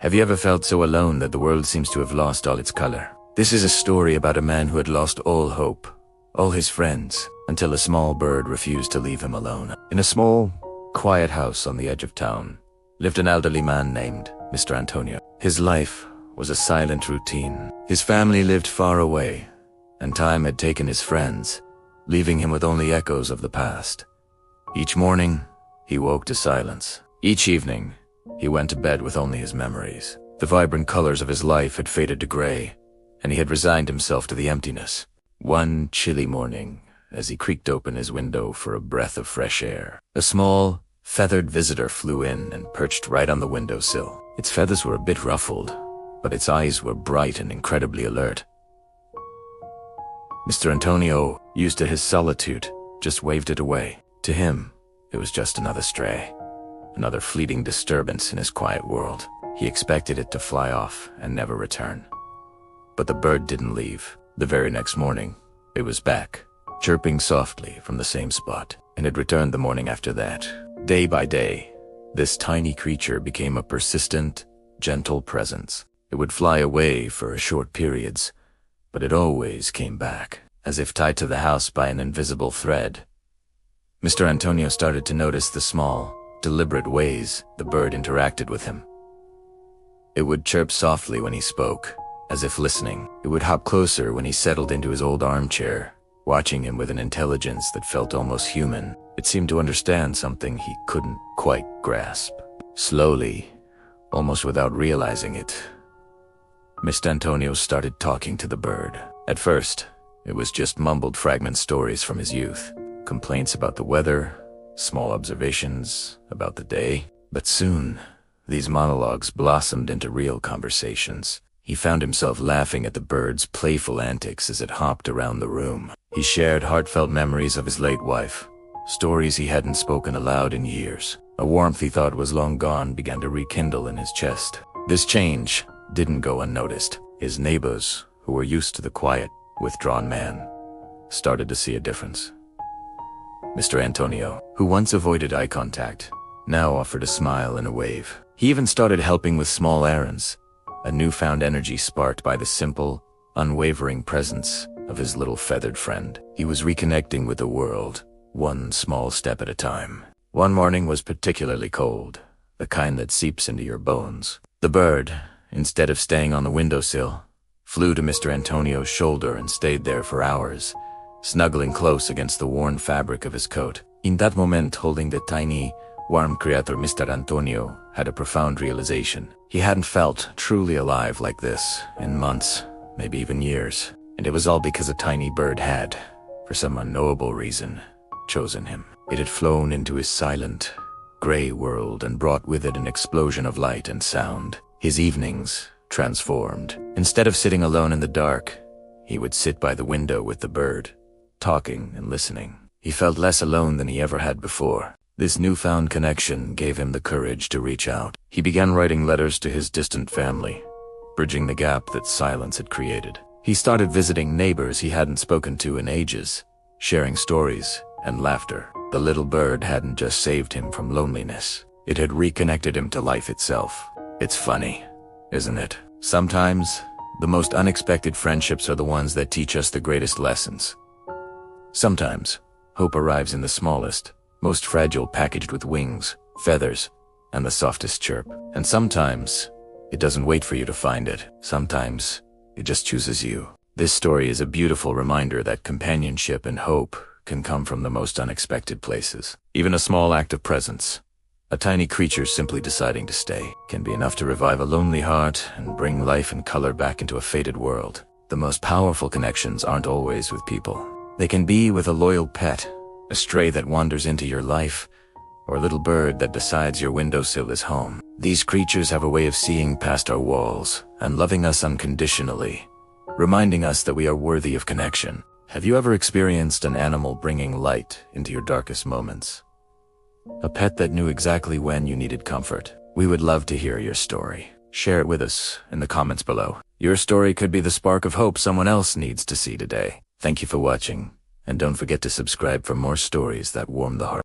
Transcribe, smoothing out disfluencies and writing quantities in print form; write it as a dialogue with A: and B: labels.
A: Have you ever felt so alone that the world seems to have lost all its color? This is a story about a man who had lost all hope, all his friends, until a small bird refused to leave him alone. In a small, quiet house on the edge of town lived an elderly man named Mr. Antonio. His life was a silent routine. His family lived far away, and time had taken his friends, leaving him with only echoes of the past. Each morning, he woke to silence. Each evening, he went to bed with only his memories. The vibrant colors of his life had faded to gray, and he had resigned himself to the emptiness. One chilly morning, as he creaked open his window for a breath of fresh air, a small, feathered visitor flew in and perched right on the windowsill. Its feathers were a bit ruffled, but its eyes were bright and incredibly alert. Mr. Antonio, used to his solitude, just waved it away. To him, it was just another stray, another fleeting disturbance in his quiet world. He expected it to fly off and never return. But the bird didn't leave. The very next morning, it was back, chirping softly from the same spot, and it returned the morning after that. Day by day, this tiny creature became a persistent, gentle presence. It would fly away for short periods, but it always came back, as if tied to the house by an invisible thread. Mr. Antonio started to notice the small, deliberate ways the bird interacted with him. It would chirp softly when he spoke, as if listening. It would hop closer when he settled into his old armchair, watching him with an intelligence that felt almost human. It seemed to understand something he couldn't quite grasp. Slowly, almost without realizing it, Mr. Antonio started talking to the bird. At first, it was just mumbled fragment stories from his youth, complaints about the weather, small observations about the day. But soon, these monologues blossomed into real conversations. He found himself laughing at the bird's playful antics as it hopped around the room. He shared heartfelt memories of his late wife, stories he hadn't spoken aloud in years. A warmth he thought was long gone began to rekindle in his chest. This change didn't go unnoticed. His neighbors, who were used to the quiet, withdrawn man, started to see a difference. Mr. Antonio, who once avoided eye contact, now offered a smile and a wave. He even started helping with small errands, a newfound energy sparked by the simple, unwavering presence of his little feathered friend. He was reconnecting with the world, one small step at a time. One morning was particularly cold, the kind that seeps into your bones. The bird, instead of staying on the windowsill, flew to Mr. Antonio's shoulder and stayed there for hours, snuggling close against the worn fabric of his coat. In that moment, holding the tiny, warm creature, Mr. Antonio had a profound realization. He hadn't felt truly alive like this in months, maybe even years. And it was all because a tiny bird had, for some unknowable reason, chosen him. It had flown into his silent, gray world and brought with it an explosion of light and sound. His evenings transformed. Instead of sitting alone in the dark, he would sit by the window with the bird, talking and listening. He felt less alone than he ever had before. This newfound connection gave him the courage to reach out. He began writing letters to his distant family, bridging the gap that silence had created. He started visiting neighbors he hadn't spoken to in ages, sharing stories and laughter. The little bird hadn't just saved him from loneliness. It had reconnected him to life itself. It's funny, isn't it? Sometimes, the most unexpected friendships are the ones that teach us the greatest lessons. Sometimes, hope arrives in the smallest, most fragile, packaged with wings, feathers, and the softest chirp. And sometimes, it doesn't wait for you to find it. Sometimes, it just chooses you. This story is a beautiful reminder that companionship and hope can come from the most unexpected places. Even a small act of presence, a tiny creature simply deciding to stay, can be enough to revive a lonely heart and bring life and color back into a faded world. The most powerful connections aren't always with people. They can be with a loyal pet, a stray that wanders into your life, or a little bird that decides your windowsill is home. These creatures have a way of seeing past our walls and loving us unconditionally, reminding us that we are worthy of connection. Have you ever experienced an animal bringing light into your darkest moments? A pet that knew exactly when you needed comfort? We would love to hear your story. Share it with us in the comments below. Your story could be the spark of hope someone else needs to see today. Thank you for watching, and don't forget to subscribe for more stories that warm the heart.